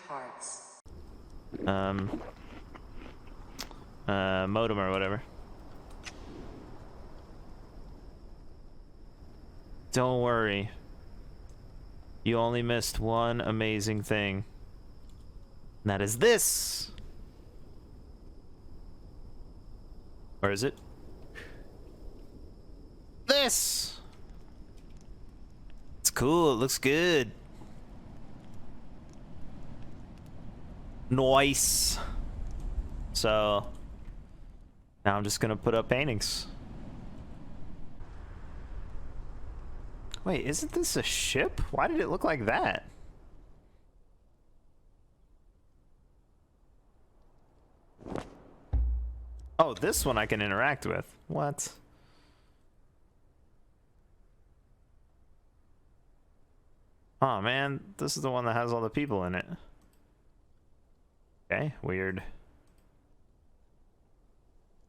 parts. Modem or whatever. Don't worry. You only missed one amazing thing. And that is this. Or is it? This. It's cool. It looks good. Nice. So now I'm just gonna put up paintings. Wait, isn't this a ship? Why did it look like that? Oh, this one I can interact with. What? Oh man, this is the one that has all the people in it. Okay, weird.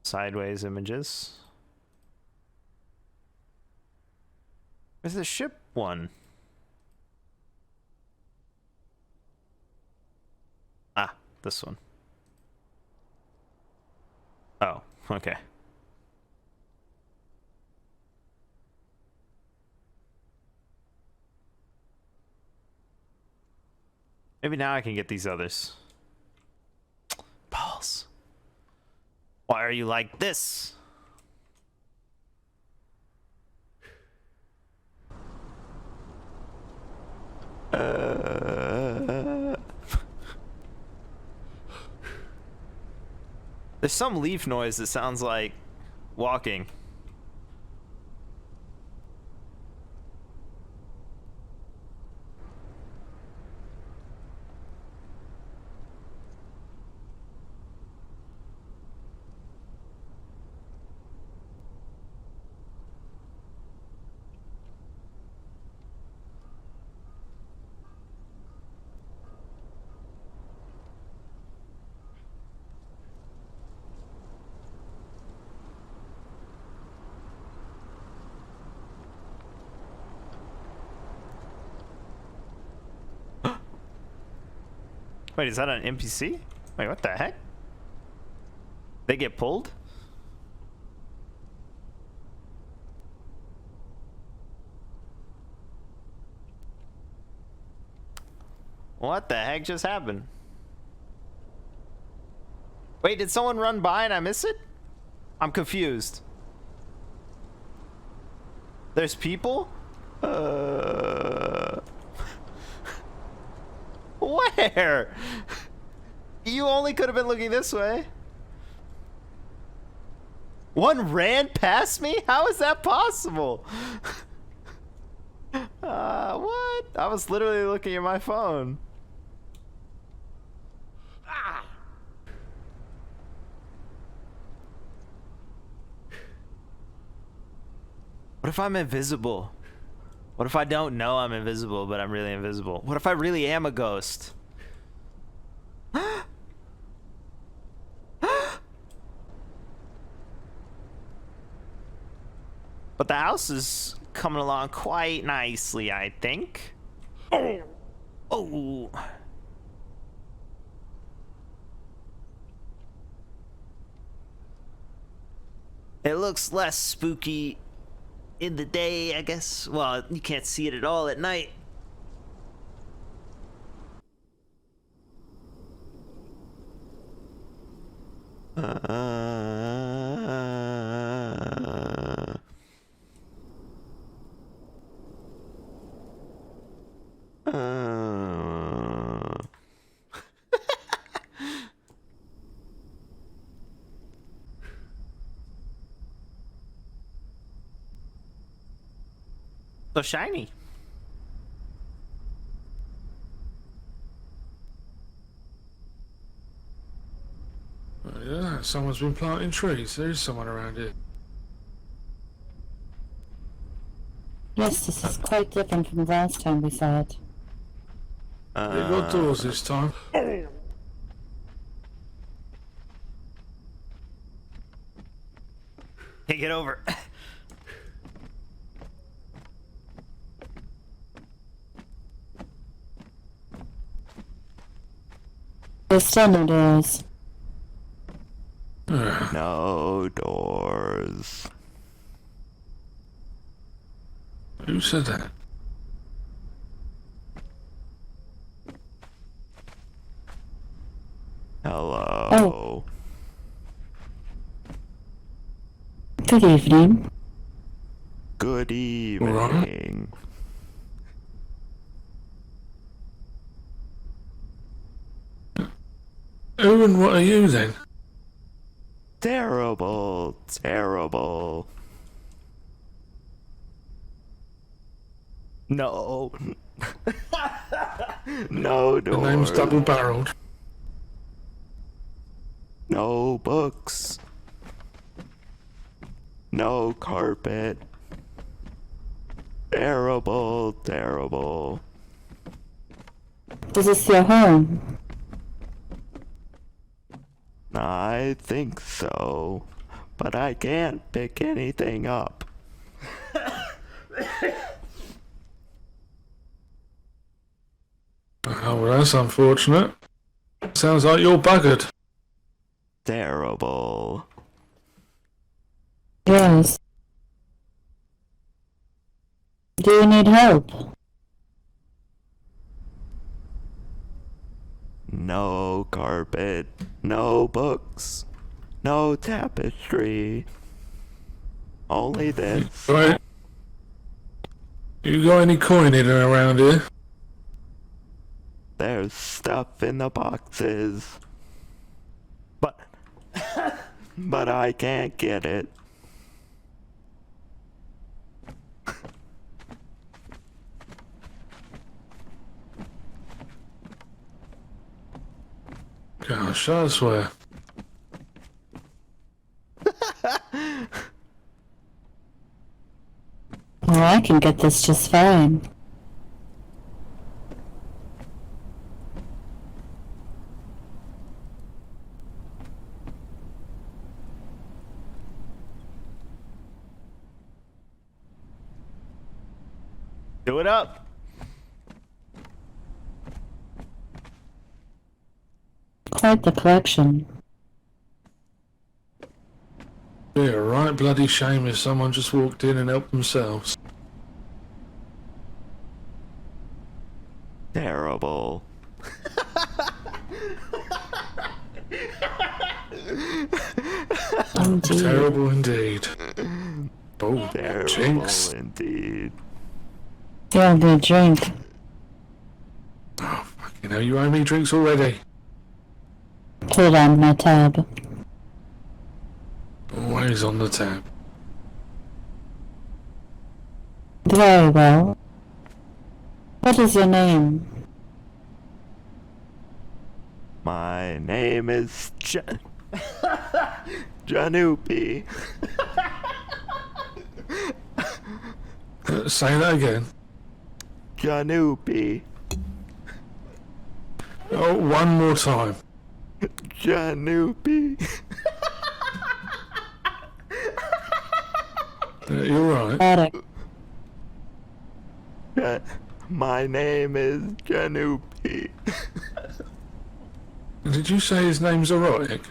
Sideways images. Where's the ship one? Ah, this one. Oh, okay. Maybe now I can get these others. Balls. Why are you like this? There's some leaf noise that sounds like walking. Wait, is that an NPC? Wait, what the heck? They get pulled? What the heck just happened? Wait, did someone run by and I miss it? I'm confused. There's people? Where? You only could have been looking this way. One ran past me? How is that possible? What? I was literally looking at my phone. Ah. What if I'm invisible? What if I don't know I'm invisible, but I'm really invisible? What if I really am a ghost? But the house is coming along quite nicely, I think. Oh! Oh! It looks less spooky in the day, I guess. Well, you can't see it at all at night. So shiny. Oh, yeah, someone's been planting trees. There is someone around here. Yes, this is quite different from the last time we saw it. They got doors this time. Hey, get over. There's still no doors. No doors. Who said that? Hello. Oh. Good evening. Good evening. Who and what are you then? Terrible, terrible. No. No The name's doors. double-barreled. No books. No carpet. Terrible, terrible. Is this your home? I think so, but I can't pick anything up. Oh, well, that's unfortunate. Sounds like you're buggered. Terrible. Yes. Do you need help? No carpet, no books, no tapestry. Only this. Right. You got any coin hidden around here? There's stuff in the boxes. But but I can't get it. Gosh, I swear. Well, I can get this just fine. Do it up. Quite the collection. Be a right bloody shame if someone just walked in and helped themselves. Terrible. Indeed. Terrible indeed. Oh, Terrible jinx. indeed. You're a good drink. Oh, you know, you owe me drinks already. Put it on my tab. Always on the tab. Very well. What is your name? My name is Jeanoopie. Say that again. Jeanoopie. Oh, one more time. Jeanoopie. You're right. Got it. My name is Jeanoopie. Did you say his name's erotic?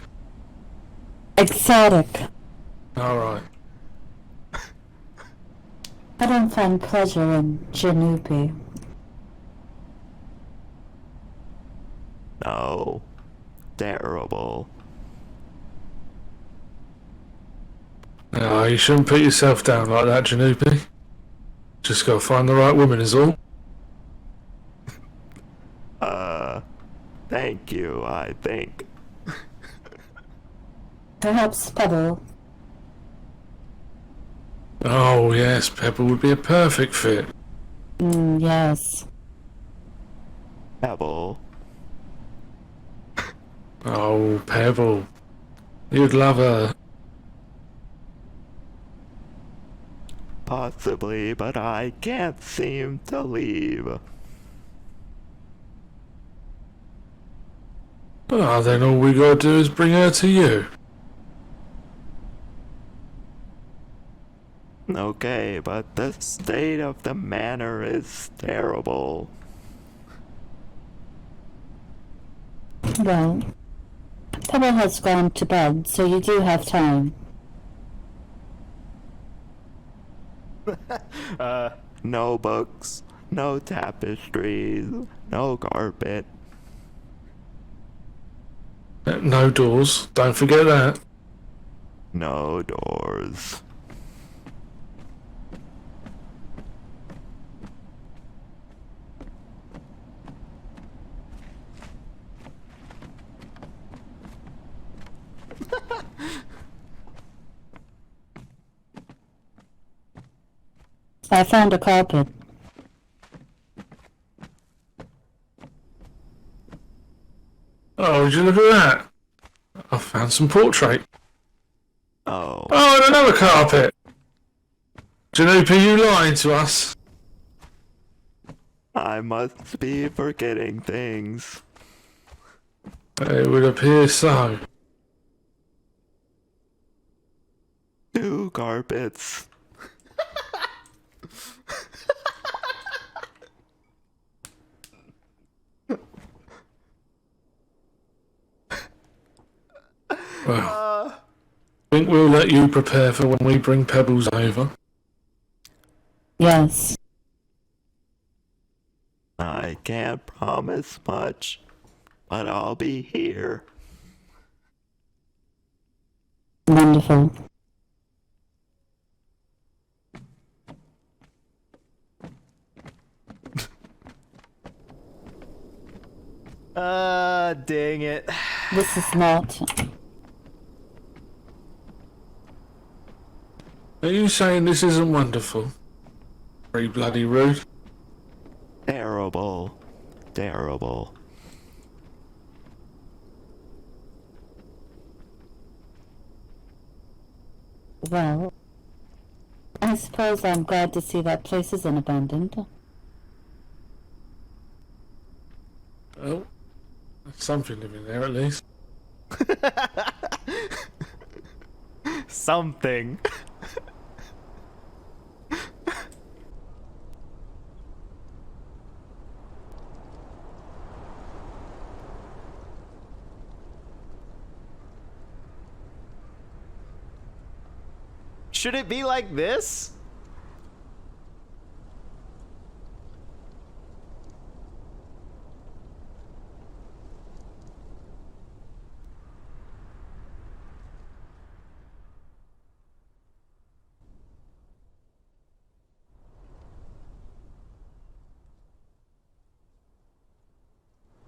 Exotic. Alright. I don't find pleasure in Jeanoopie. No. Terrible. No, you shouldn't put yourself down like that, Jeanoopie. Just gotta find the right woman is all. Thank you, I think. Perhaps Pebble. Oh yes, Pepper would be a perfect fit. Yes. Pebble. Oh, Pebble. You'd love her. Possibly, but I can't seem to leave. Ah, then all we gotta do is bring her to you. Okay, but the state of the manor is terrible. Well, Pebble has gone to bed, so you do have time. No books, no tapestries, no carpet. No doors. Don't forget that. No doors. I found a carpet. Oh, would you look at that? I found some portrait. Oh. Oh, and another carpet. Jeanoopie, you lying to us? I must be forgetting things. It would appear so. 2 carpets. Well, I think we'll let you prepare for when we bring Pebbles over. Yes. I can't promise much, but I'll be here. Wonderful. Dang it. This is not. Are you saying this isn't wonderful? Very bloody rude. Terrible. Terrible. Well, I suppose I'm glad to see that place isn't abandoned. Well, there's something living there at least. Something. Should it be like this?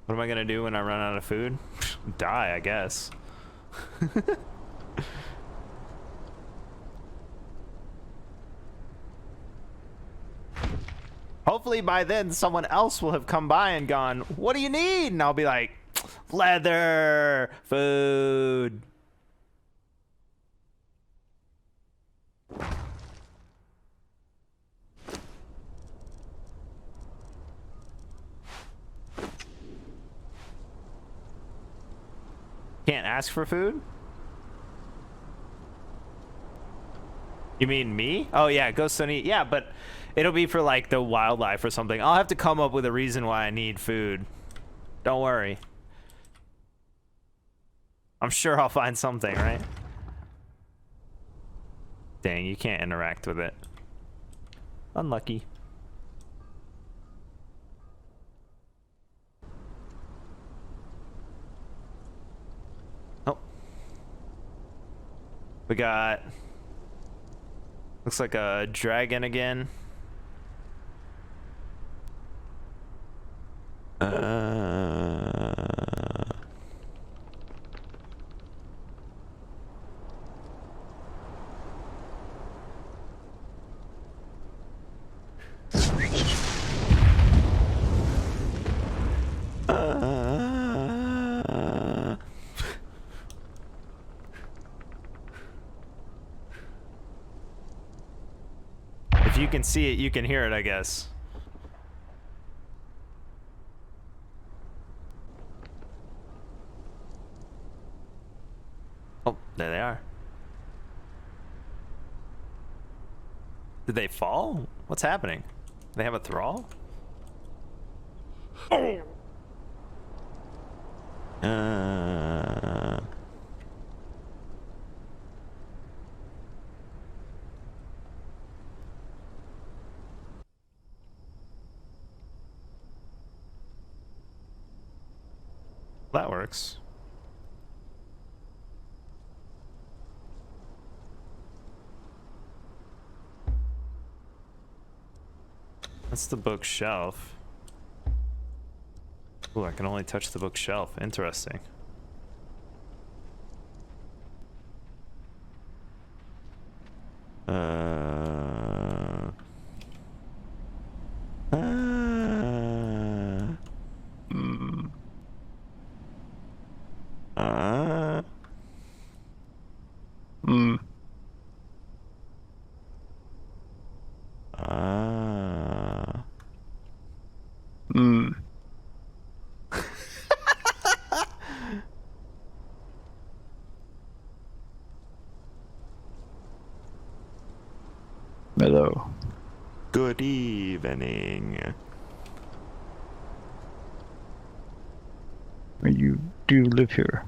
What am I gonna do when I run out of food? Die, I guess. Hopefully by then someone else will have come by and gone, "What do you need?" And I'll be like, "Leather, food." Can't ask for food? You mean me? Oh yeah, go Sunny. Yeah, but it'll be for like the wildlife or something. I'll have to come up with a reason why I need food. Don't worry. I'm sure I'll find something, right? Dang, you can't interact with it. Unlucky. Oh. We got... Looks like a dragon again. If you can see it, you can hear it, I guess. Oh, there they are. Did they fall? What's happening? They have a thrall? That works. That's the bookshelf. Ooh, I can only touch the bookshelf. Interesting. Mm. Hello. Good evening. You do live here.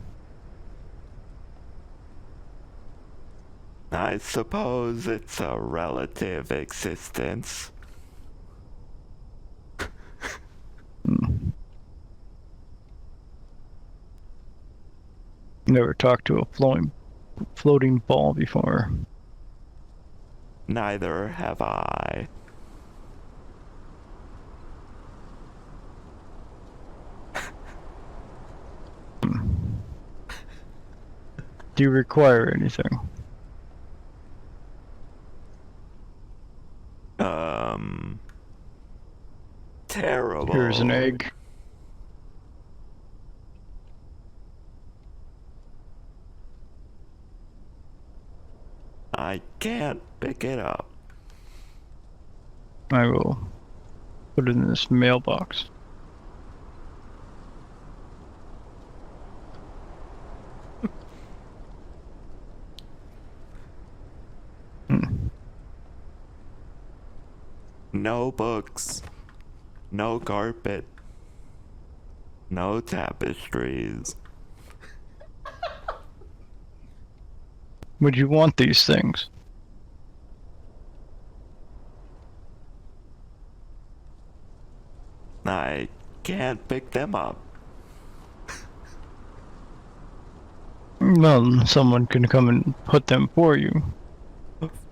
I suppose it's a relative existence. Never talked to a floating ball before. Neither have I. Do you require anything? Terrible. Here's an egg. I can't pick it up. I will put it in this mailbox. No books. No carpet. No tapestries. Would you want these things? I can't pick them up. Well, someone can come and put them for you.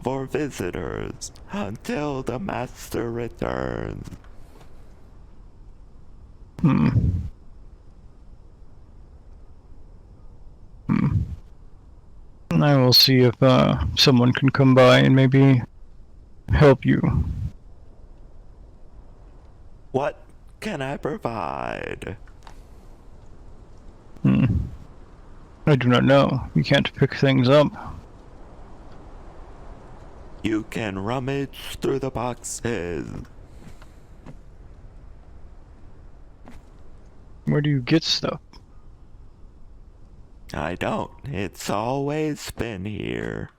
For visitors until the master returns. I will see if someone can come by and maybe help you. What can I provide? I do not know. You can't pick things up. You can rummage through the boxes. Where do you get stuff? I don't. It's always been here.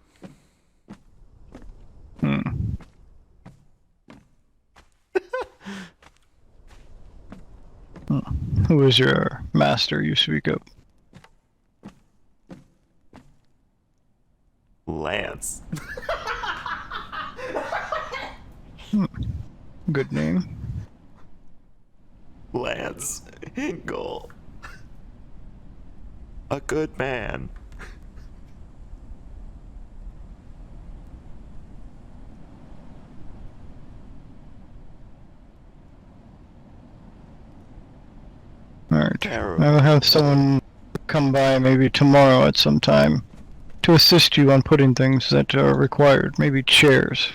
Who is your master you speak of? Lance. Good name. Lance Hinkle. A good man. Alright. Terrible. I will have someone come by maybe tomorrow at some time to assist you on putting things that are required. Maybe chairs.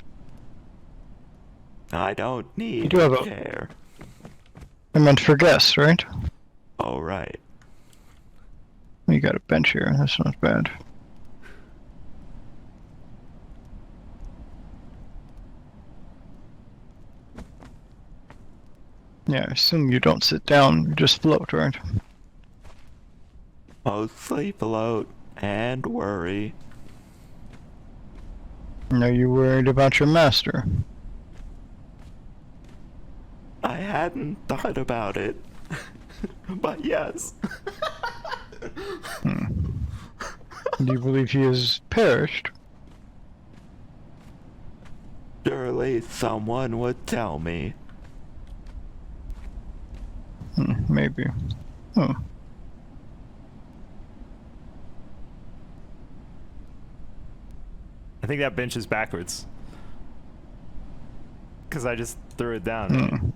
I don't need You do have a a- chair. I meant for guests, right? Oh, right. You got a bench here. That's not bad. Yeah, I assume you don't sit down. You just float, right? Mostly float and worry. Are you worried about your master? I hadn't thought about it. But yes. Do you believe he has perished? Surely someone would tell me. Maybe. Oh. I think that bench is backwards. Because I just threw it down. Hmm.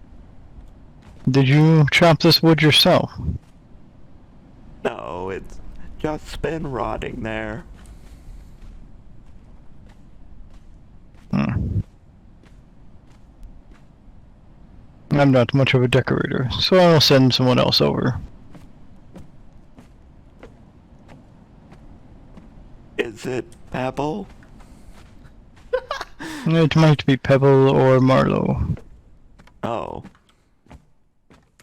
Did you chop this wood yourself? No, it's just been rotting there. Hmm. I'm not much of a decorator, so I'll send someone else over. Is it Pebble? It might be Pebble or Marlowe. Oh.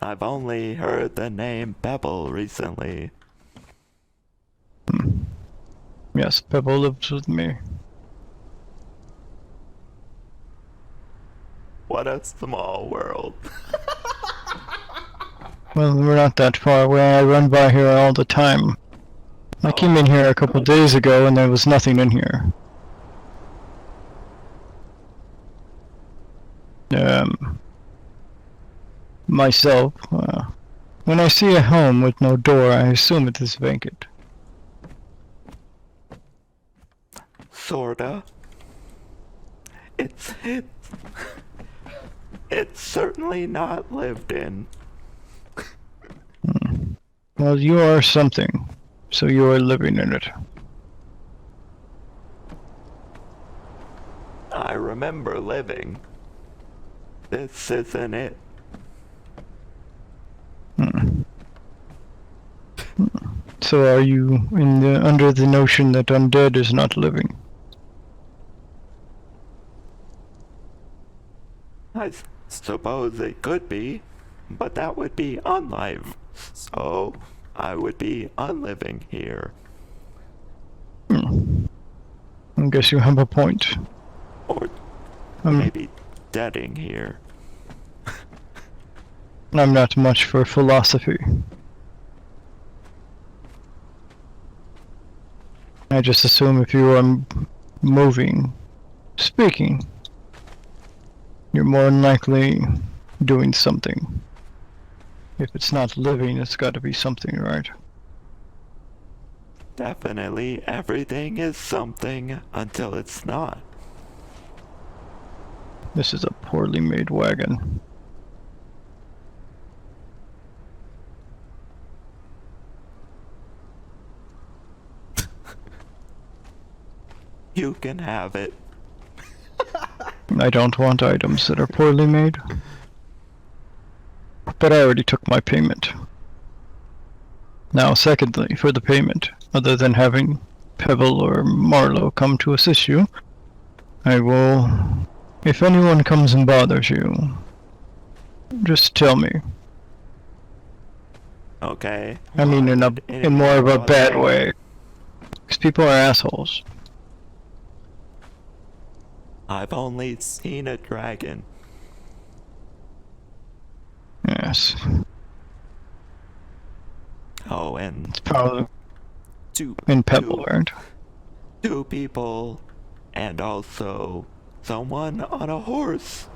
I've only heard the name Pebble recently. Yes, Pebble lives with me. What a small world. Well, we're not that far away. I run by here all the time. I came in here a couple days ago and there was nothing in here. Myself, when I see a home with no door, I assume it is vacant. Sorta. It's certainly not lived in. Well, you are something, so you are living in it. I remember living. This isn't it. So are you under the notion that undead is not living? I suppose it could be, but that would be unlive. So I would be unliving here. I guess you have a point. Or maybe deading here. I'm not much for philosophy. I just assume if you are moving, speaking, you're more than likely doing something. If it's not living, it's got to be something, right? Definitely everything is something until it's not. This is a poorly made wagon. You can have it. I don't want items that are poorly made. But I already took my payment. Now, secondly, for the payment, other than having Pebble or Marlowe come to assist you, I will... If anyone comes and bothers you, just tell me. Okay. I mean, Why in would more of a anyone bad bother? way. Because people are assholes. I've only seen a dragon. Yes. Oh, and It's probably two in Pebble, right? two people, and also someone on a horse.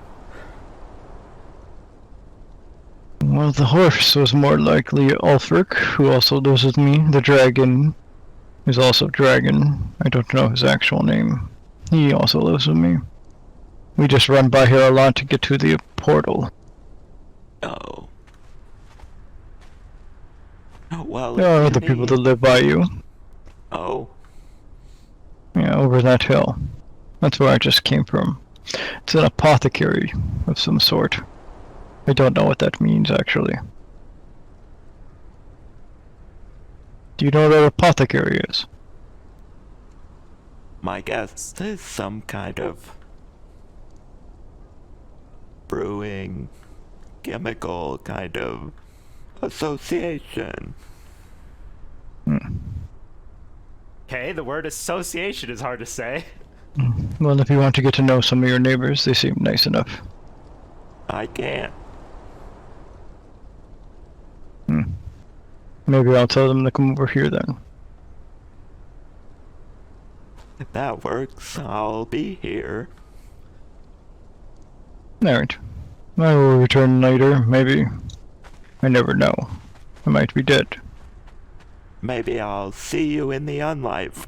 Well, the horse was more likely Ulfric, who also lives with me. The dragon is also Dragon. I don't know his actual name. He also lives with me. We just run by here a lot to get to the portal. Oh. Well, There are if other you people that need- live by you. Oh, Yeah, over that hill. That's where I just came from. It's an apothecary of some sort. I don't know what that means, actually. Do you know what an apothecary is? my guess is some kind of brewing, chemical kind of association. Okay, the word association is hard to say. Well, if you want to get to know some of your neighbors, they seem nice enough. I can't. Maybe I'll tell them to come over here then. If that works, I'll be here. Alright. I will return later, maybe. I never know. I might be dead. Maybe I'll see you in the unlife.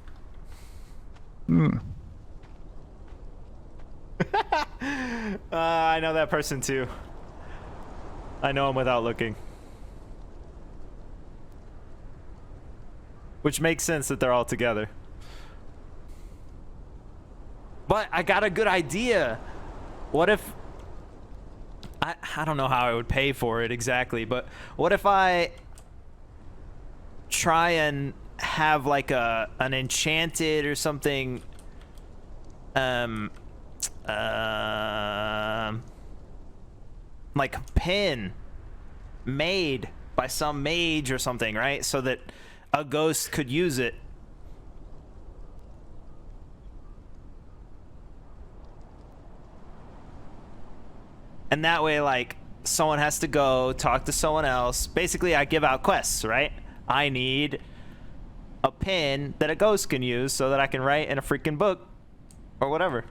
I know that person too. I know him without looking. Which makes sense that they're all together. But I got a good idea. What if... I don't know how I would pay for it exactly, but what if I try and have like an enchanted or something like a pin made by some mage or something, right? So that a ghost could use it. And that way, like, someone has to go talk to someone else. Basically, I give out quests, right? I need a pin that a ghost can use so that I can write in a freaking book or whatever.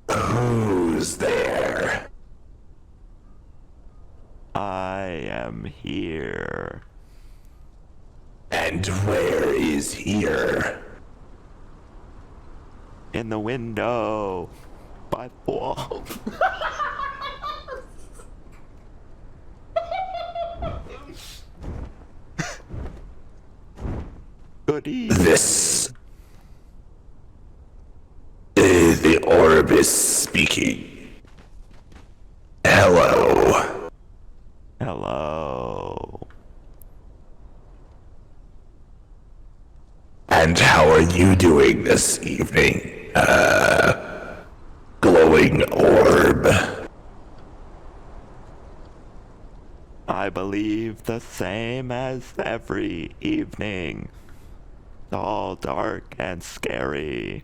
Who's there? I am here. And where is here? In the window. By the wall. Good evening. This... the orb is speaking. Hello. Hello. And how are you doing this evening? Glowing orb. I believe the same as every evening. All dark and scary.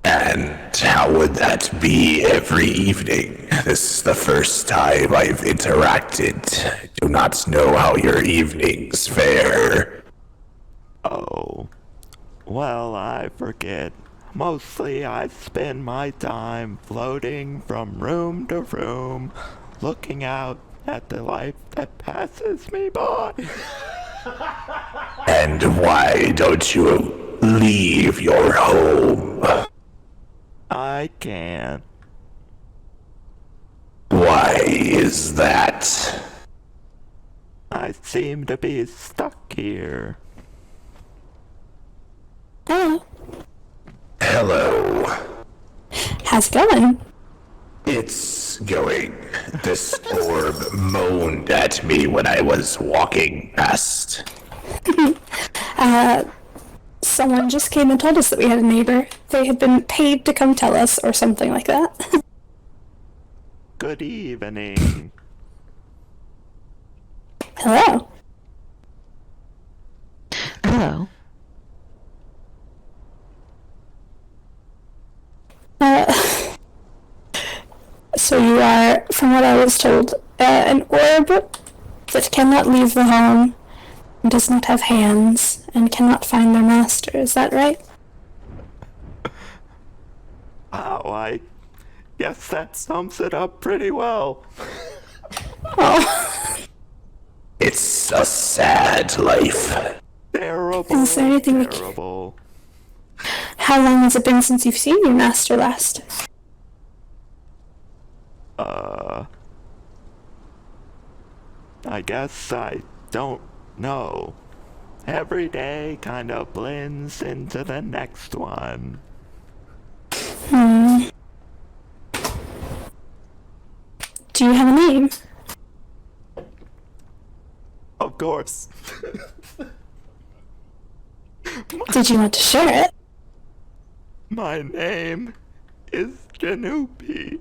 And how would that be every evening? This is the first time I've interacted. I do not know how your evenings fare. Oh. Well, I forget. Mostly I spend my time floating from room to room, looking out at the life that passes me by. And why don't you leave your home? I can't. Why is that? I seem to be stuck here. Hello. Hello. How's it going? It's going. This orb moaned at me when I was walking past. Someone just came and told us that we had a neighbor. They had been paid to come tell us, or something like that. Good evening. Hello. Hello. So you are, from what I was told, an orb that cannot leave the home, and does not have hands, and cannot find their master. Is that right? Wow, I guess that sums it up pretty well. Oh. It's a sad life. Terrible. Is there anything we can... terrible. How long has it been since you've seen your master last? I guess I don't know. Every day kind of blends into the next one. Do you have a name? Of course. Did you want to share it? My name is Jeanoopie.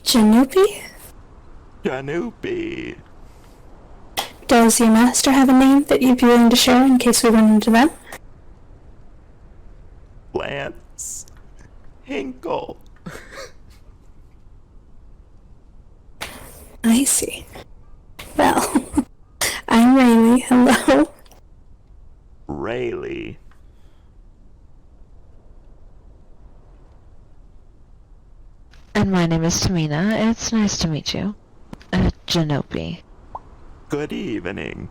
Jeanoopie? Jeanoopie. Does your master have a name that you'd be willing to share in case we run into them? Lance. Hinkle. I see. Well, I'm Rayleigh. Hello. Rayleigh. And my name is Tamina. It's nice to meet you. Jeanoopie. Good evening.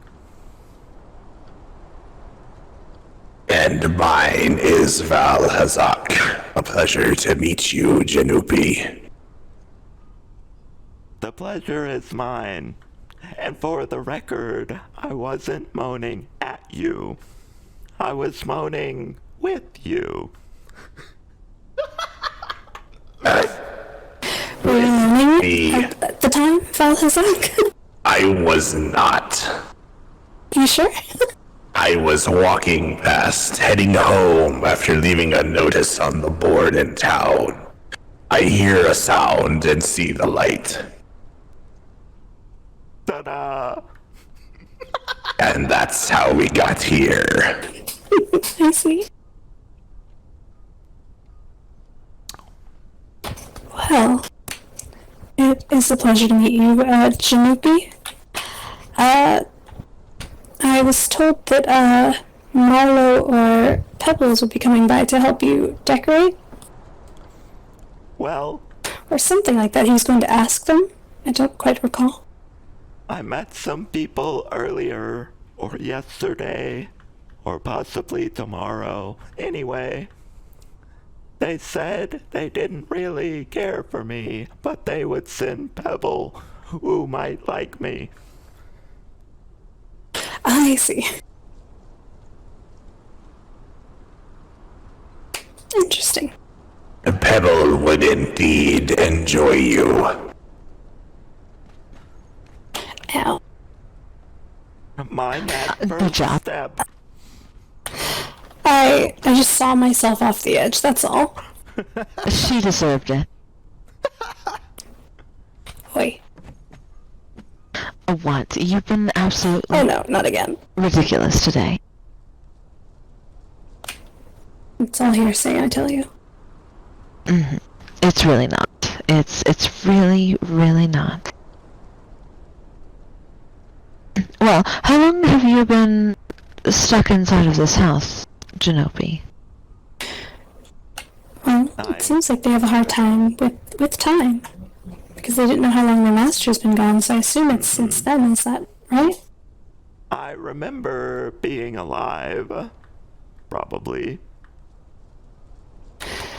And mine is Val Hazak. A pleasure to meet you, Jeanoopie. The pleasure is mine. And for the record, I wasn't moaning at you. I was moaning with you. Were you moaning Me. at the time, Valhazak? I was not. You sure? I was walking past, heading home after leaving a notice on the board in town. I hear a sound and see the light. Ta-da! And that's how we got here. I see. Well, it is a pleasure to meet you, Jeanoopie. I was told that, Marlowe or Pebbles would be coming by to help you decorate, Well, or something like that. He was going to ask them. I don't quite recall. I met some people earlier, or yesterday, or possibly tomorrow. Anyway, they said they didn't really care for me, but they would send Pebble, who might like me. I see. Interesting. Pebble would indeed enjoy you. Ow. My neck Good first job. step. I just saw myself off the edge, that's all. She deserved it. Wait. What? You've been absolutely Oh no, not again. ridiculous today. It's all hearsay, I tell you. It's really not. It's really, really not. Well, how long have you been stuck inside of this house, Jeanoopie? Well, it seems like they have a hard time with time. Because they didn't know how long their master's been gone, so I assume it's since then, is that right? I remember being alive. Probably.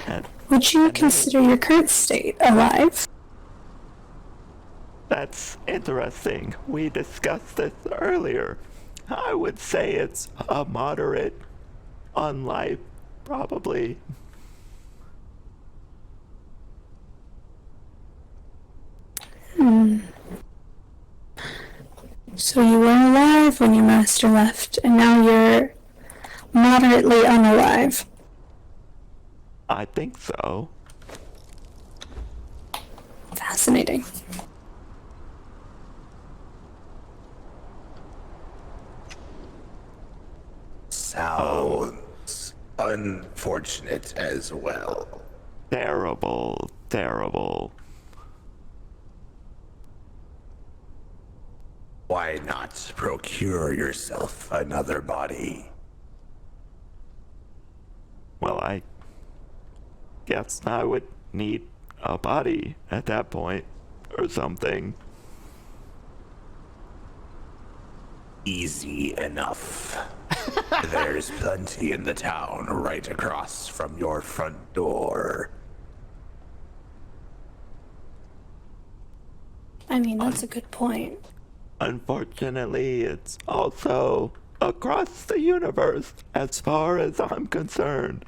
And Would you consider your current state alive? that's interesting. We discussed this earlier. I would say it's a moderate unlife, probably. So you were alive when your master left, and now you're moderately unalive. I think so. Fascinating. Sounds unfortunate as well. Terrible, terrible. Why not procure yourself another body? Well, I guess I would need a body at that point, or something. Easy enough. There's plenty in the town right across from your front door. I mean, that's a good point. Unfortunately, it's also across the universe, as far as I'm concerned.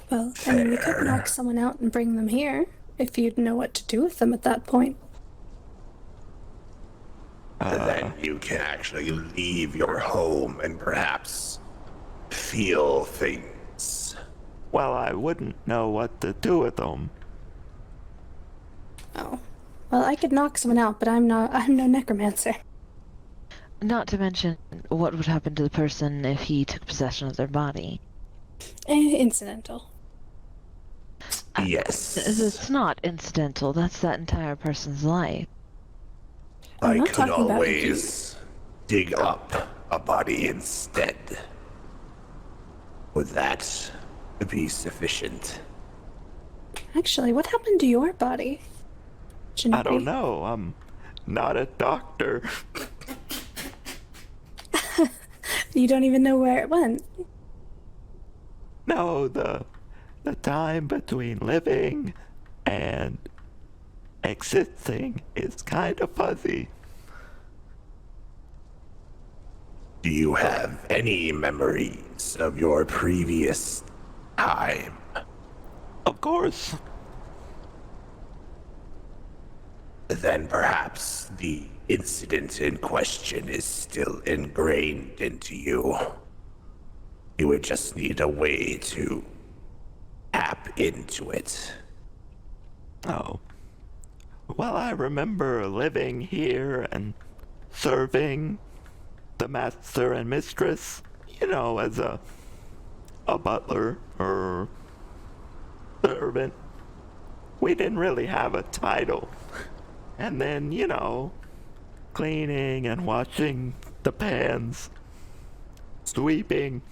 Well, I mean, we could Fair. knock someone out and bring them here, if you'd know what to do with them at that point. Then you can actually leave your home and perhaps feel things. Well, I wouldn't know what to do with them. Oh. Well, I could knock someone out, but I'm no necromancer. Not to mention what would happen to the person if he took possession of their body. Incidental. Yes. It's not incidental. That's that entire person's life. I'm I not could talking about always dig up a body instead. Would that be sufficient? Actually, what happened to your body? I don't Jeanoopie? know. I'm not a doctor. You don't even know where it went. No, the time between living and existing is kind of fuzzy. Do you have any memories of your previous time? Of course. Then perhaps the incident in question is still ingrained into you. You would just need a way to tap into it. Oh. Well, I remember living here and serving the master and mistress, as a butler or servant. We didn't really have a title. And then, cleaning and washing the pans, sweeping.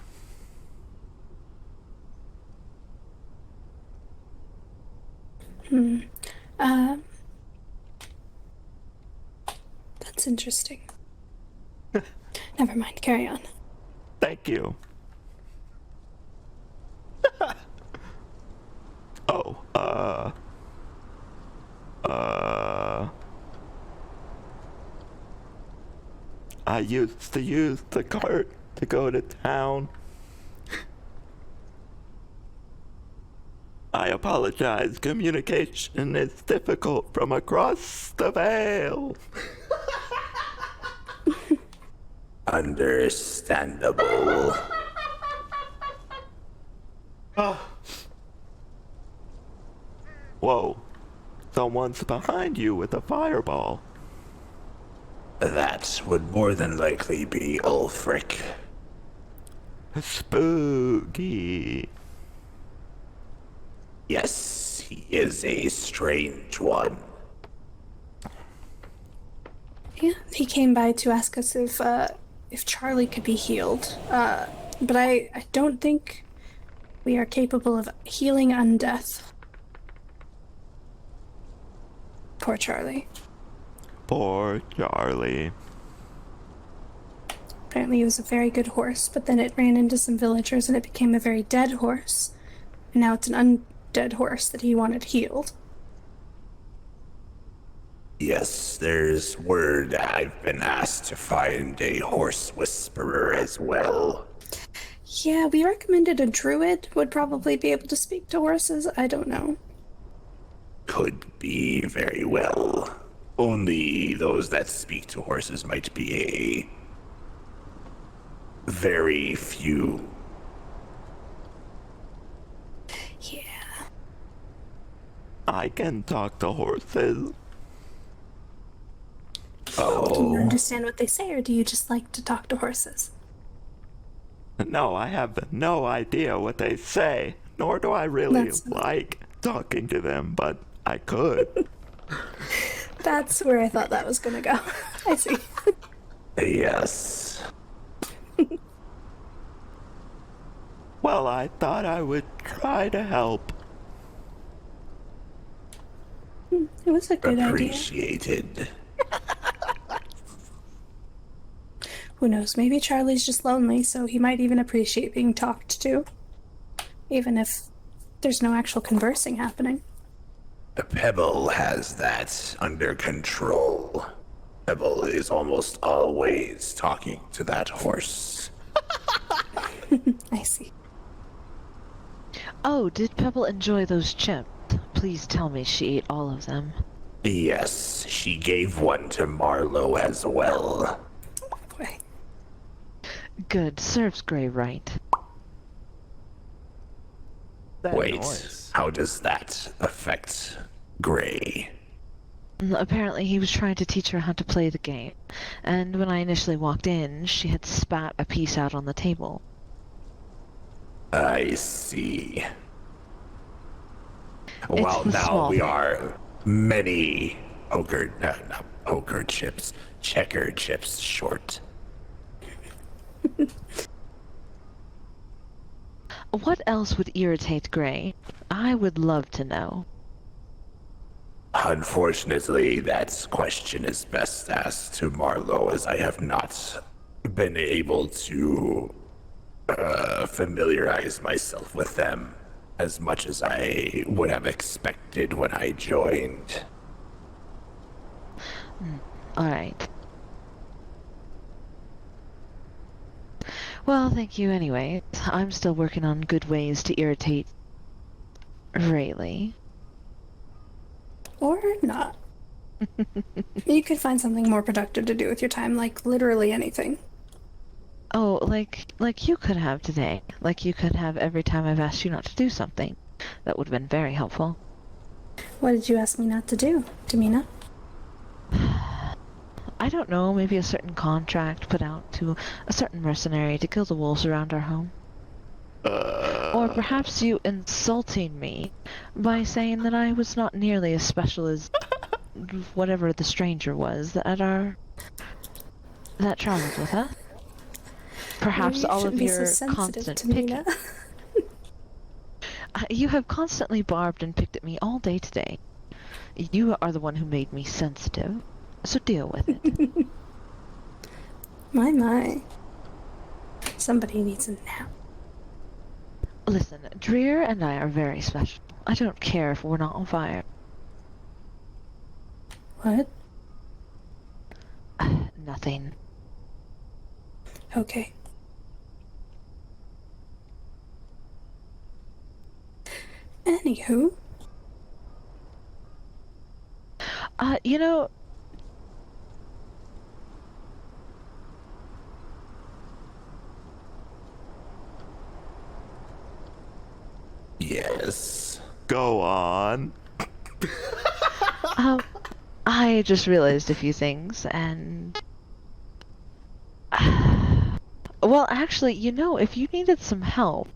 That's interesting. Never mind, carry on. Thank you. Oh, I used to use the cart to go to town. I apologize, communication is difficult from across the veil. Understandable. Whoa, someone's behind you with a fireball. That would more than likely be Ulfric. Spooky. Yes, he is a strange one. Yeah, he came by to ask us if Charlie could be healed. But I don't think we are capable of healing undeath. Poor Charlie. Poor Charlie. Apparently he was a very good horse, but then it ran into some villagers and it became a very dead horse. And now it's an undead horse that he wanted healed. Yes, there's word I've been asked to find a horse whisperer as well. Yeah, we recommended a druid would probably be able to speak to horses. I don't know. Could be very well. Only those that speak to horses might be a very few. Yeah. I can talk to horses. Do you Oh, understand what they say, or do you just like to talk to horses? No, I have no idea what they say, nor do I really That's- like talking to them, but I could. That's where I thought that was gonna go. I see. yes. Well, I thought I would try to help. It was a good idea. Appreciated. Who knows? Maybe Charlie's just lonely, so he might even appreciate being talked to. Even if there's no actual conversing happening. Pebble has that under control. Pebble is almost always talking to that horse. I see. Oh, did Pebble enjoy those chips? Please tell me she ate all of them. Yes, she gave one to Marlowe as well. Boy. Good, serves Gray right. That Wait, noise. how does that affect Gray? Apparently he was trying to teach her how to play the game, and when I initially walked in, she had spat a piece out on the table. I see. Well, the now small we thing. are many not poker chips, checker chips short. What else would irritate Gray? I would love to know. Unfortunately, that question is best asked to Marlowe, as I have not been able to familiarize myself with them as much as I would have expected when I joined. Alright. Well, thank you anyway. I'm still working on good ways to irritate Rayleigh. Or not. You could find something more productive to do with your time, like literally anything. Oh, like you could have today. Like you could have every time I've asked you not to do something. That would have been very helpful. What did you ask me not to do, Tamina? I don't know, maybe a certain contract put out to a certain mercenary to kill the wolves around our home. Or perhaps you insulting me by saying that I was not nearly as special as whatever the stranger was that traveled with us. Perhaps all of your constant picking. You have constantly barbed and picked at me all day today. You are the one who made me sensitive, so deal with it. My. Somebody needs a nap. Listen, Dreer and I are very special. I don't care if we're not on fire. What? Nothing. Okay. Anywho. You know... Yes. Go on. I just realized a few things, and... Well, actually, you know, if you needed some help,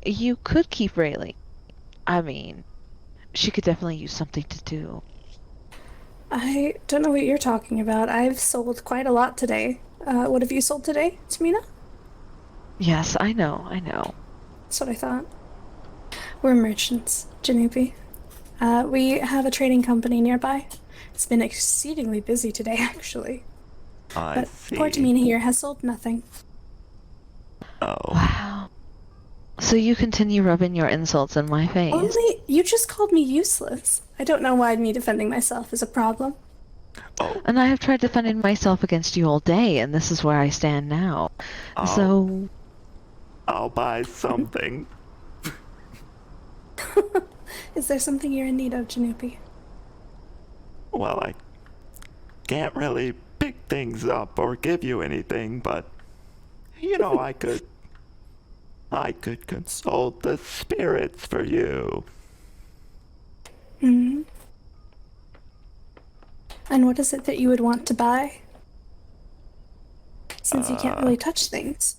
you could keep Rayleigh. I mean, she could definitely use something to do. I don't know what you're talking about. I've sold quite a lot today. What have you sold today, Tamina? Yes, I know. That's what I thought. We're merchants, Jeanoopie. We have a trading company nearby. It's been exceedingly busy today, actually. I But see. poor Tamina here has sold nothing. Oh. Wow. So you continue rubbing your insults in my face. Only, you just called me useless. I don't know why me defending myself is a problem. Oh. And I have tried defending myself against you all day, and this is where I stand now. So... I'll buy something. Is there something you're in need of, Jeanoopie? Well, I can't really pick things up or give you anything, but you know, I could consult the spirits for you. Hmm. And what is it that you would want to buy? Since you can't really touch things.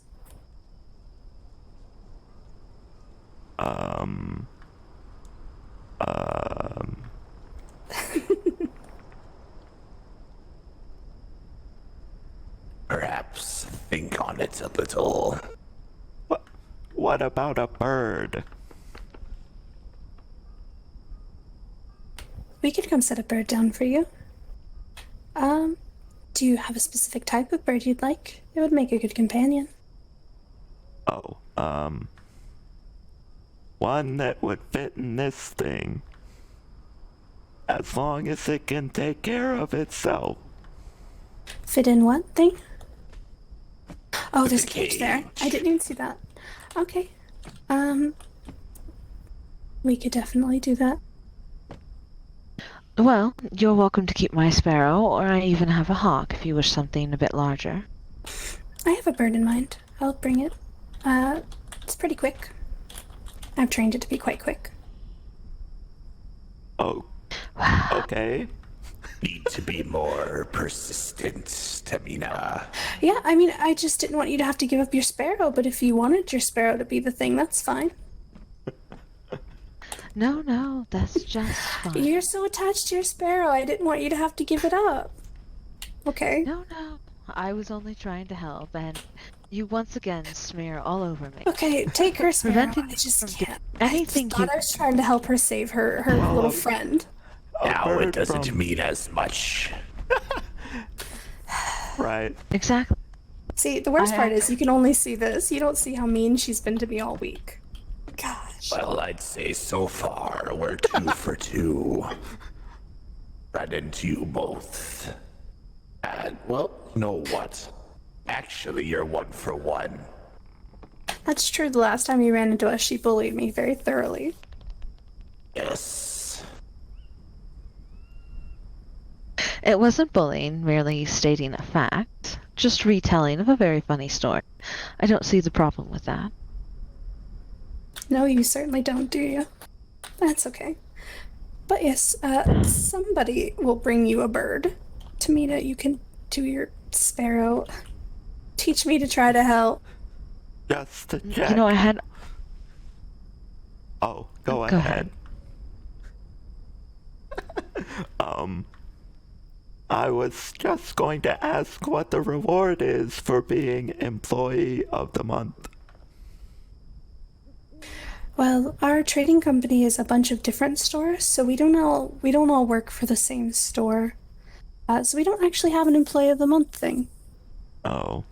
Perhaps think on it a little. What about a bird? We could come set a bird down for you. Do you have a specific type of bird you'd like? It would make a good companion. Oh, one that would fit in this thing. As long as it can take care of itself. Fit in what thing? Oh, there's a The cage there. cage. I didn't even see that. Okay. We could definitely do that. Well, you're welcome to keep my sparrow, or I even have a hawk if you wish something a bit larger. I have a bird in mind. I'll bring it. It's pretty quick. I've trained it to be quite quick. Oh, okay. Need to be more persistent, Tamina. Yeah, I mean, I just didn't want you to have to give up your sparrow, but if you wanted your sparrow to be the thing, that's fine. No, that's just fine. You're so attached to your sparrow, I didn't want you to have to give it up. Okay. No, I was only trying to help, and You once again smear all over me. Okay, take her, Sparrow. Preventing I me just from can't. doing anything I just thought you- I was trying to help her save her little friend. Now it bird doesn't from- mean as much. Right. Exactly. See, the worst I part have- is you can only see this. You don't see how mean she's been to me all week. Gosh. Well, I'd say so far we're 2 for 2. Run into you both. And, well, you know what? Actually, you're 1 for 1. That's true. The last time you ran into us, she bullied me very thoroughly. Yes. It wasn't bullying, merely stating a fact. Just retelling of a very funny story. I don't see the problem with that. No, you certainly don't, do you? That's okay. But yes, somebody will bring you a bird. Tamina, you can do your sparrow. Teach me to try to help. Just to check. You know, I had... Oh, go Go ahead. I was just going to ask what the reward is for being Employee of the Month. Well, our trading company is a bunch of different stores, so we don't all work for the same store. So we don't actually have an Employee of the Month thing. Oh.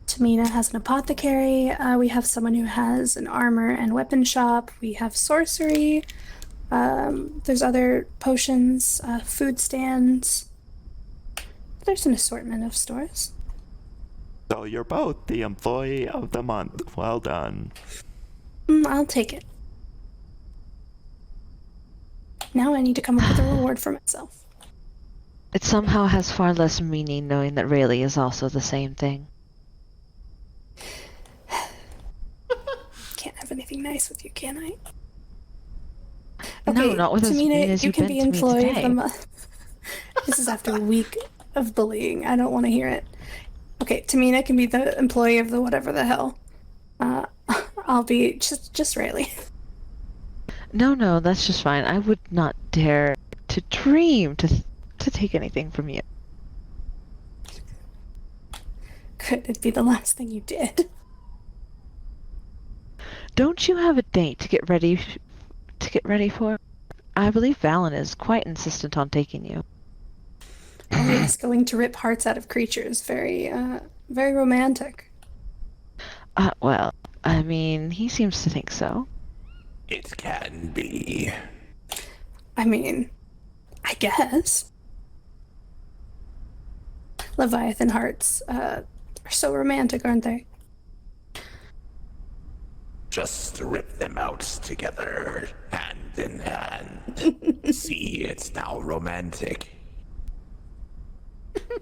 Tamina has an apothecary. We have someone who has an armor and weapon shop. We have sorcery. There's other potions, food stands. There's an assortment of stores. So you're both the Employee of the Month. Well done. I'll take it. Now I need to come up with a reward for myself. It somehow has far less meaning knowing that Rayleigh is also the same thing. Can't have anything nice with you, can I? No, not with as Tamina, mean as you you've can been be to me employee of today. the month. This is after a week of bullying. I don't want to hear it. Okay, Tamina can be the employee of the whatever the hell. I'll be just Rayleigh. No, that's just fine. I would not dare to dream to take anything from you. Could it be the last thing you did? Don't you have a date to get ready for? I believe Valen is quite insistent on taking you. Oh yes, going to rip hearts out of creatures. Very romantic. Well, I mean, he seems to think so. It can be. I mean, I guess. Leviathan hearts are so romantic, aren't they? Just rip them out together, hand in hand. See, it's now romantic.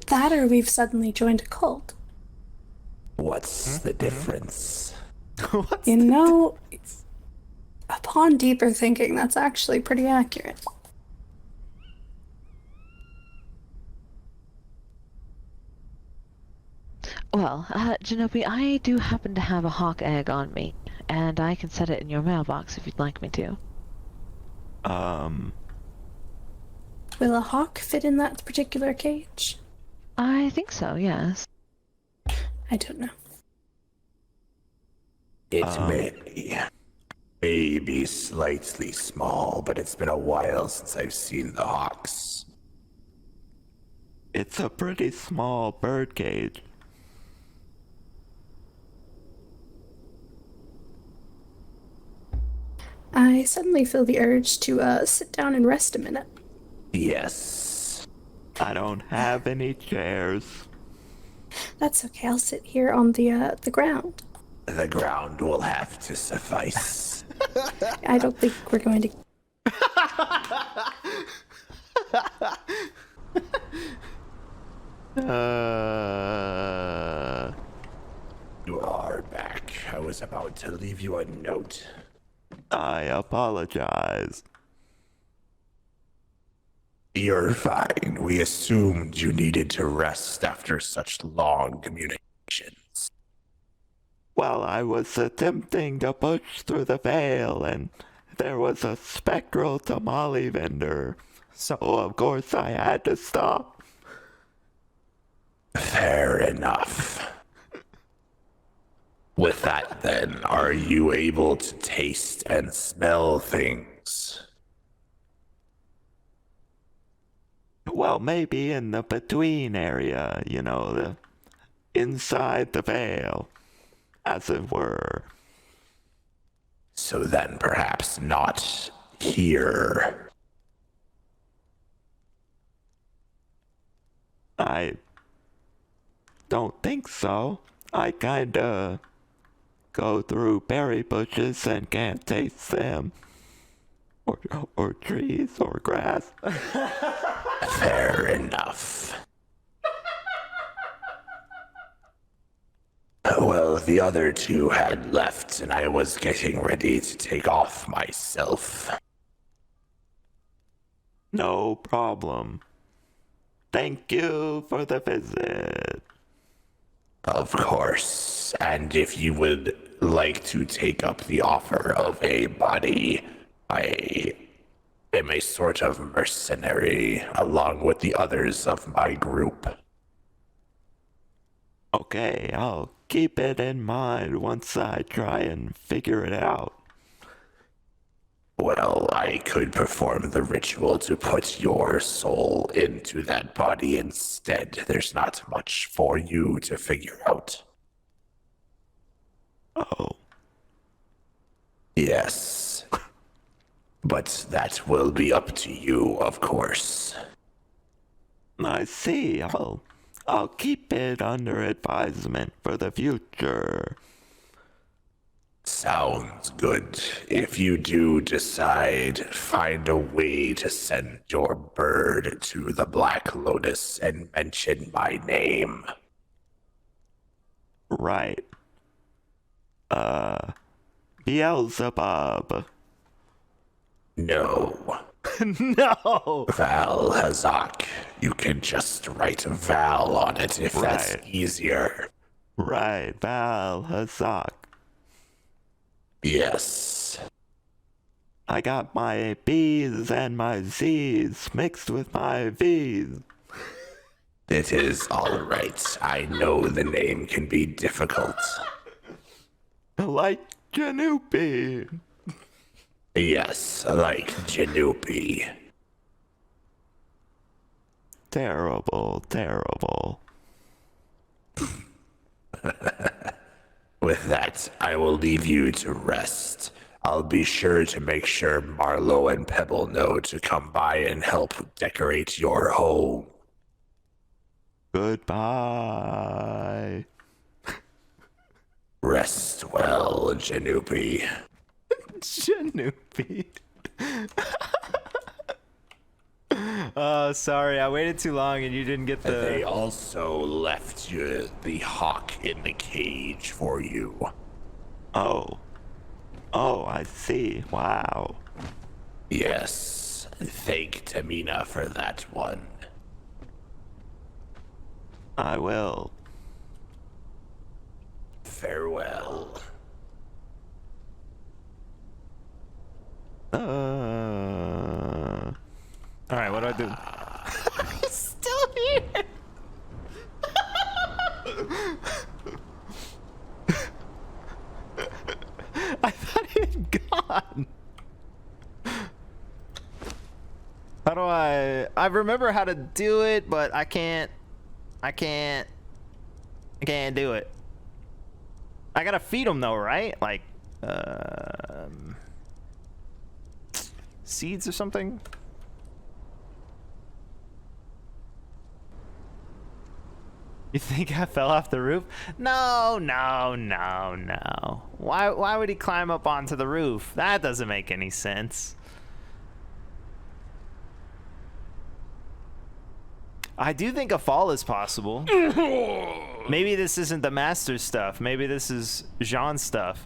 That or we've suddenly joined a cult. What's the difference? You know, upon deeper thinking, that's actually pretty accurate. Well, Jeanoopie, I do happen to have a hawk egg on me, and I can set it in your mailbox if you'd like me to. Will a hawk fit in that particular cage? I think so, yes. I don't know. It may be slightly small, but it's been a while since I've seen the hawks. It's a pretty small bird cage. I suddenly feel the urge to sit down and rest a minute. Yes. I don't have any chairs. That's okay. I'll sit here on the ground. The ground will have to suffice. I don't think we're going to. You are back. I was about to leave you a note. I apologize. You're fine. We assumed you needed to rest after such long communications. Well, I was attempting to push through the veil, and there was a spectral tamale vendor. So, of course, I had to stop. Fair enough. With that, then, are you able to taste and smell things? Well, maybe in the between area, you know, the inside the veil, as it were. So then perhaps not here. I don't think so. I kinda go through berry bushes and can't taste them. Or trees or grass. Fair enough. Well, the other two had left, and I was getting ready to take off myself. No problem. Thank you for the visit. Of course, and if you would like to take up the offer of a body, I am a sort of mercenary along with the others of my group. Okay, I'll keep it in mind once I try and figure it out. Well, I could perform the ritual to put your soul into that body instead. There's not much for you to figure out. Oh. Yes. But that will be up to you, of course. I see. I'll keep it under advisement for the future. Sounds good. If you do decide, find a way to send your bird to the Black Lotus and mention my name. Right. Beelzebub. No. No. Val Hazak. You can just write Val on it if that's Right. easier. Right, Val Hazak. Yes. I got my B's and my Z's mixed with my V's. It is all right. I know the name can be difficult. Like Jeanoopie. Yes, like Jeanoopie. Terrible, terrible. With that, I will leave you to rest. I'll be sure to make sure Marlowe and Pebble know to come by and help decorate your home. Goodbye. Rest well, Jeanoopie. Jeanoopie. Oh, sorry, I waited too long and you didn't get They the. also left you the hawk in the cage for you. Oh. Oh, I see. Wow. Yes, thank Tamina for that one. I will. Farewell. All right, what do I do? He's still here. I thought he had gone. How do I remember how to do it, but I can't do it. I gotta feed him though, right? Like, seeds or something? You think I fell off the roof? No. Why would he climb up onto the roof? That doesn't make any sense. I do think a fall is possible. Maybe this isn't the master stuff. Maybe this is Jean's stuff.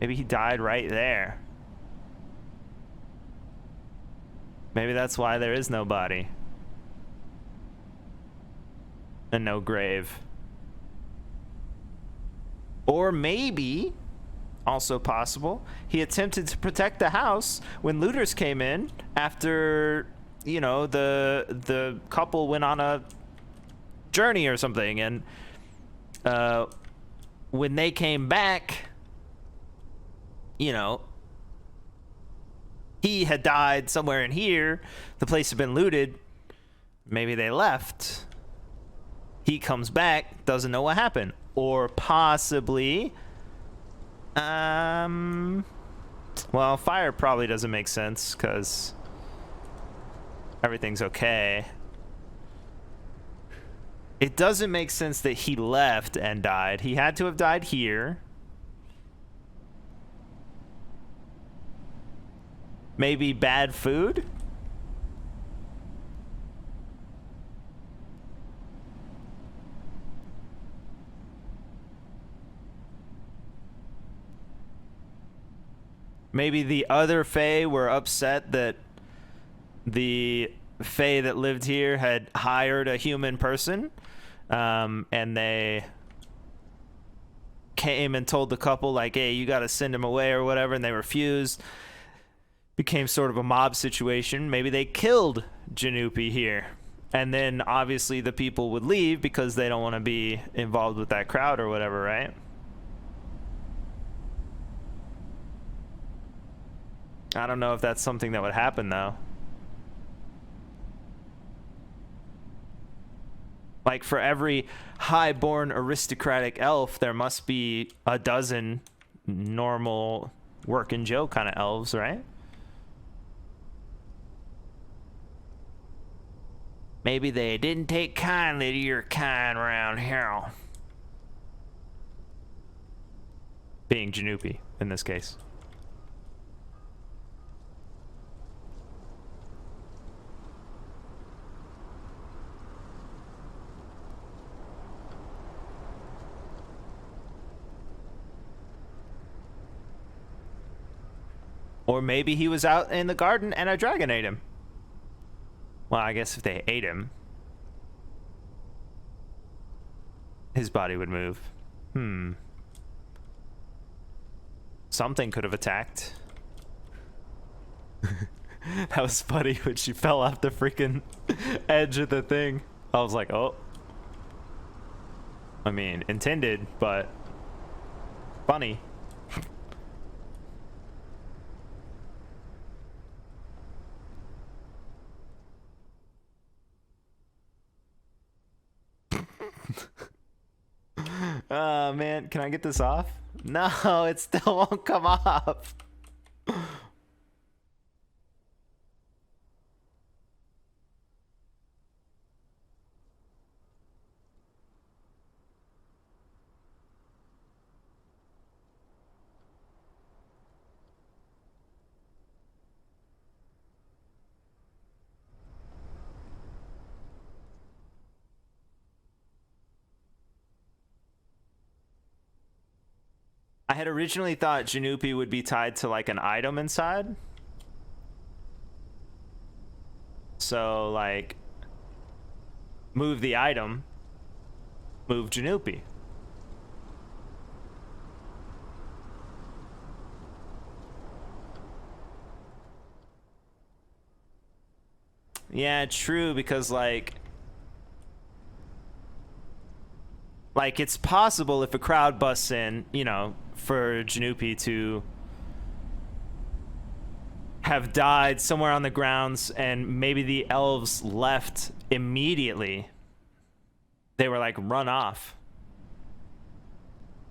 Maybe he died right there. Maybe that's why there is no body. And no grave. Or maybe, also possible, he attempted to protect the house when looters came in after, you know, the couple went on a journey or something, and when they came back, you know, he had died somewhere in here. The place had been looted. Maybe they left. He comes back, doesn't know what happened. Or possibly, well, fire probably doesn't make sense because everything's okay. It doesn't make sense that he left and died. He had to have died here. Maybe bad food? Maybe the other Fae were upset that the Fae that lived here had hired a human person, and they came and told the couple, like, hey, you gotta send him away or whatever, and they refused. Became sort of a mob situation. Maybe they killed Jeanoopie here, and then obviously the people would leave because they don't want to be involved with that crowd or whatever, right? I don't know if that's something that would happen though. Like, for every high-born aristocratic elf, there must be a dozen normal working Joe kind of elves, right? Maybe they didn't take kindly to your kind round here. Being Jeanoopie, in this case. Or maybe he was out in the garden and a dragon ate him. Well, I guess if they ate him, his body would move. Something could have attacked. That was funny when she fell off the freaking edge of the thing. I was like, oh. I mean, intended, but funny. Oh man, can I get this off? No, it still won't come off. I had originally thought Jeanoopie would be tied to like an item inside. So like, move the item, move Jeanoopie. Yeah, true, because like it's possible if a crowd busts in, you know, for Jeanoopie to have died somewhere on the grounds and maybe the elves left immediately. They were like run off.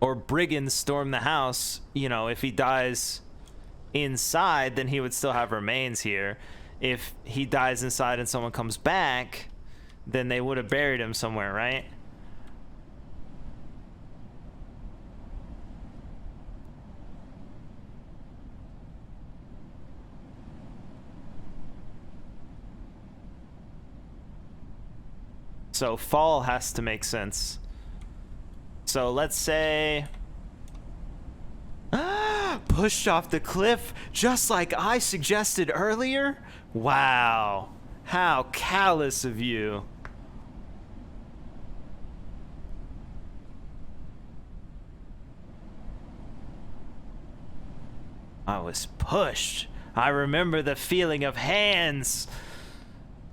Or brigands stormed the house. You know, if he dies inside, then he would still have remains here. If he dies inside and someone comes back, then they would have buried him somewhere, right? So fall has to make sense. So let's say pushed off the cliff just like I suggested earlier? Wow. How callous of you. I was pushed. I remember the feeling of hands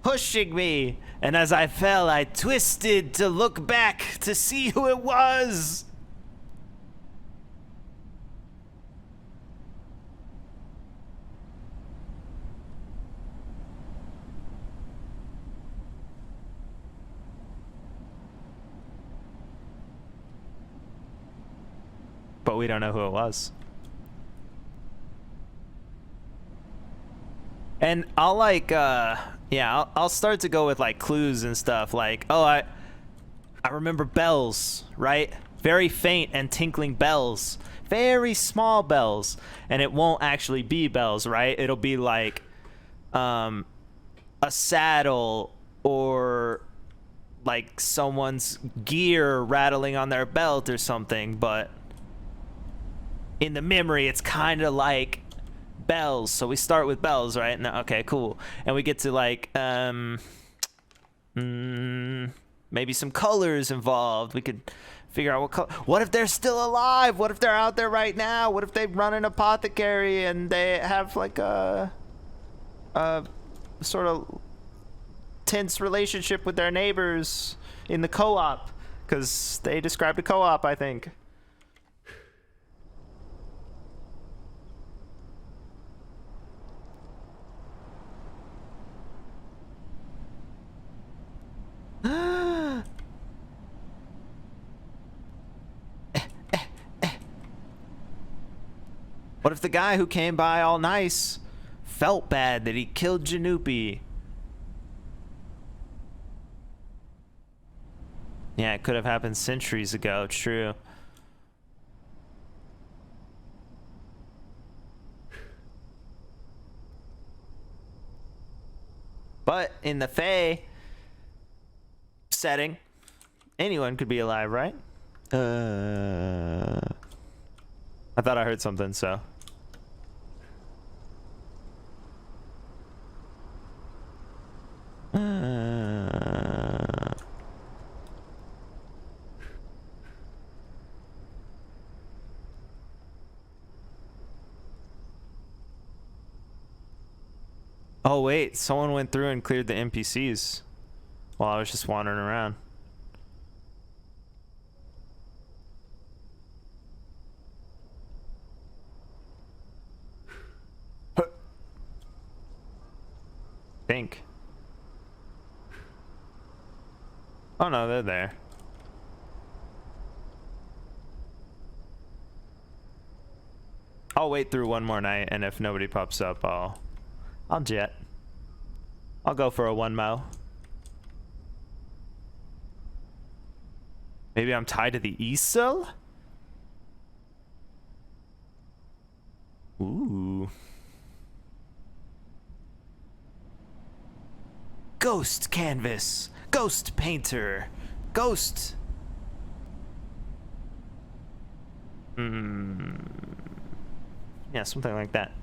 pushing me, and as I fell, I twisted to look back to see who it was. but we don't know who it was. And I'll like, yeah, I'll start to go with like clues and stuff. Like, oh, I remember bells, right? Very faint and tinkling bells, very small bells, and it won't actually be bells, right? It'll be like, a saddle or like someone's gear rattling on their belt or something. But in the memory, it's kind of like bells, so we start with bells, right? No, okay, cool. And we get to like maybe some colors involved. We could figure out what color. What if they're still alive? What if they're out there right now? What if they run an apothecary and they have like a sort of tense relationship with their neighbors in the co-op, because they described a co-op, I think. What if the guy who came by all nice felt bad that he killed Jeanoopie? Yeah, it could have happened centuries ago, true. But in the Fae setting, anyone could be alive, right? I thought I heard something, so. Oh wait, someone went through and cleared the NPCs while I was just wandering around. Think. Oh no, they're there. I'll wait through one more night, and if nobody pops up, I'll jet. I'll go for a 1-mo. Maybe I'm tied to the easel? Ooh. Ghost canvas. Ghost painter. Ghost. Yeah, something like that.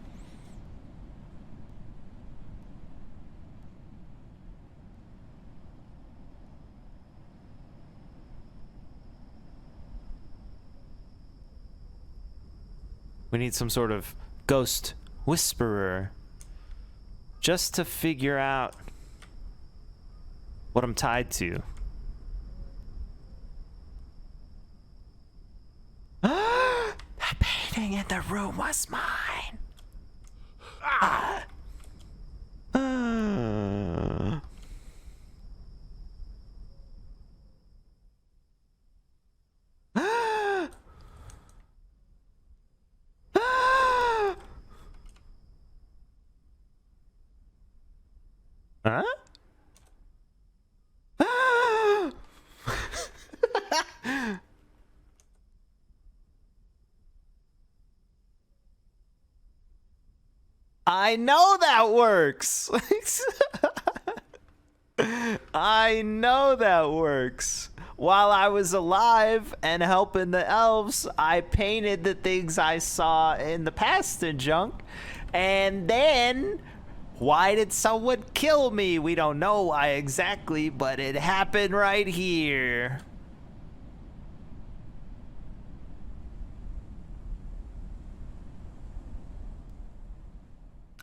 We need some sort of ghost whisperer just to figure out what I'm tied to. That painting in the room was mine. Huh? I know that works. I know that works. While I was alive and helping the elves, I painted the things I saw in the past and junk. And then, why did someone kill me? We don't know why exactly, but it happened right here.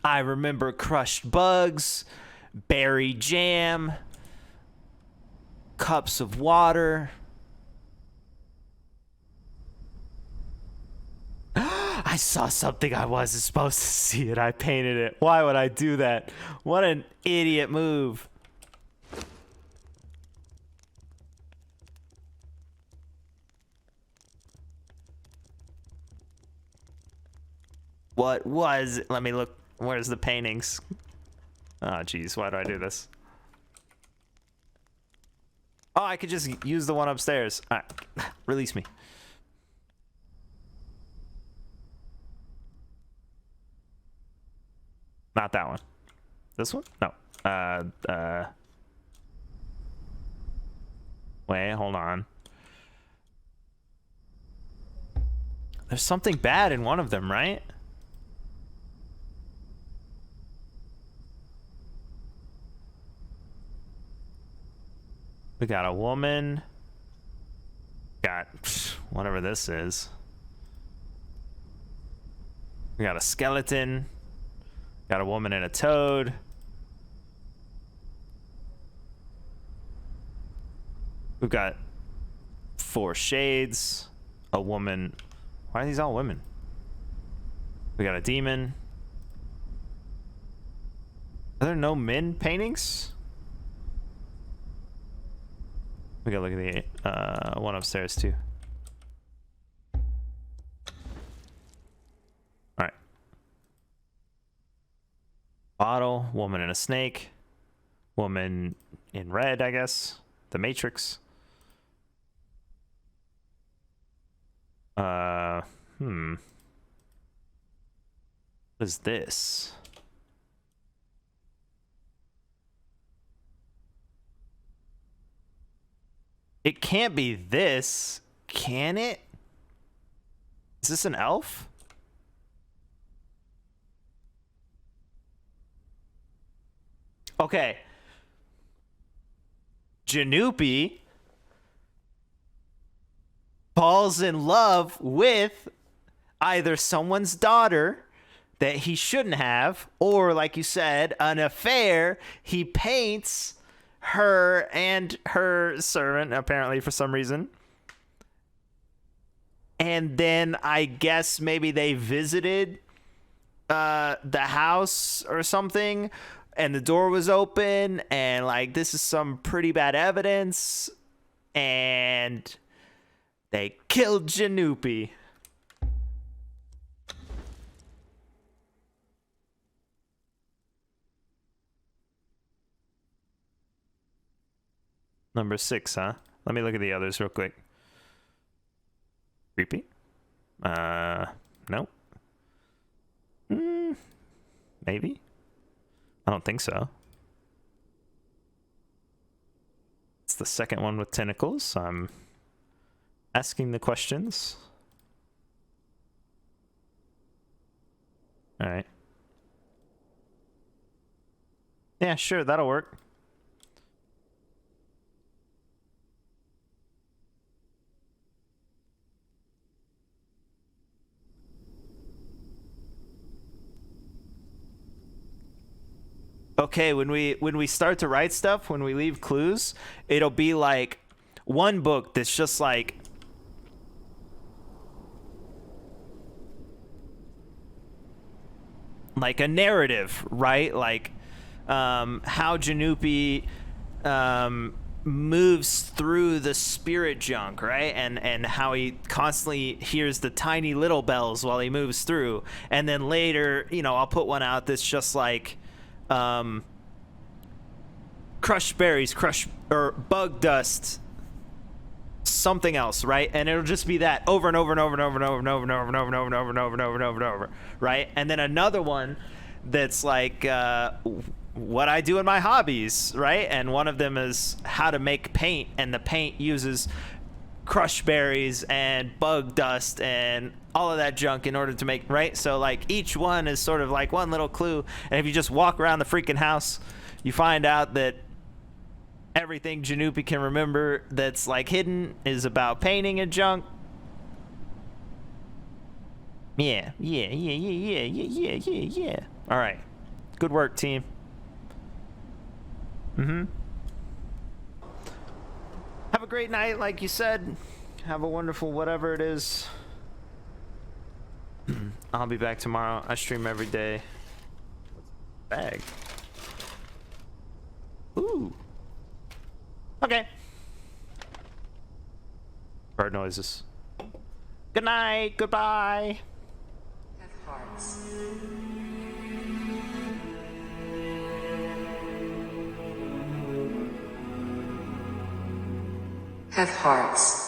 I remember crushed bugs, berry jam, cups of water. I saw something I wasn't supposed to see and I painted it. Why would I do that? What an idiot move. What was? Let me look. Where's the paintings? Oh, jeez. Why do I do this? Oh, I could just use the one upstairs. All right. Release me. Not that one. This one? No. Wait, hold on. There's something bad in one of them, right? We got a woman. Got whatever this is. We got a skeleton. Got a woman and a toad. We've got 4 shades. A woman. Why are these all women? We got a demon. Are there no men paintings? We gotta look at the one upstairs too. Alright. Bottle, woman and a snake. Woman in red, I guess. The Matrix. What is this? It can't be this, can it? Is this an elf? Okay. Jeanoopie falls in love with either someone's daughter that he shouldn't have, or like you said, an affair. He paints her and her servant, apparently, for some reason. And then I guess maybe they visited the house or something, and the door was open, and like this is some pretty bad evidence, and they killed Jeanoopie. Number 6, huh? Let me look at the others real quick. Creepy? No. Maybe? I don't think so. It's the second one with tentacles. I'm asking the questions. Alright. Yeah, sure, that'll work. Okay, when we start to write stuff, when we leave clues, it'll be like one book that's just like a narrative, right? Like how Jeanoopie moves through the spirit junk, right? And how he constantly hears the tiny little bells while he moves through. And then later, you know, I'll put one out that's just like crushed berries, or bug dust, something else, right? And it'll just be that over and over and over and over and over and over and over and over and over and over and over and over and over and over, right? And then another one that's like what I do in my hobbies, right? And one of them is how to make paint, and the paint uses crushed berries and bug dust and all of that junk in order to make, right? So like each one is sort of like one little clue, and if you just walk around the freaking house, you find out that everything Jeanoopie can remember that's like hidden is about painting and junk. Yeah. All right, good work, team. Have a great night, like you said. Have a wonderful whatever it is. I'll be back tomorrow. I stream every day. Bag. Ooh. Okay. Bird noises. Good night. Goodbye. Have hearts. Have hearts.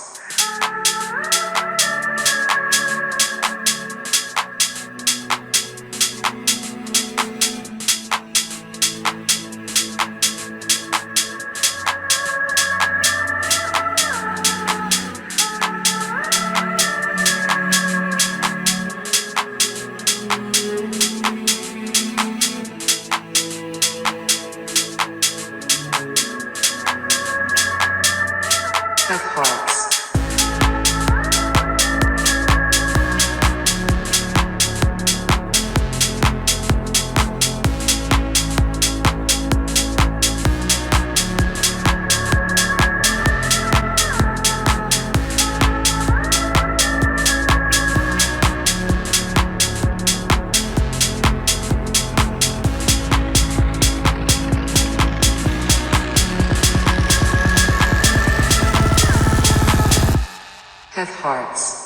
Have hearts.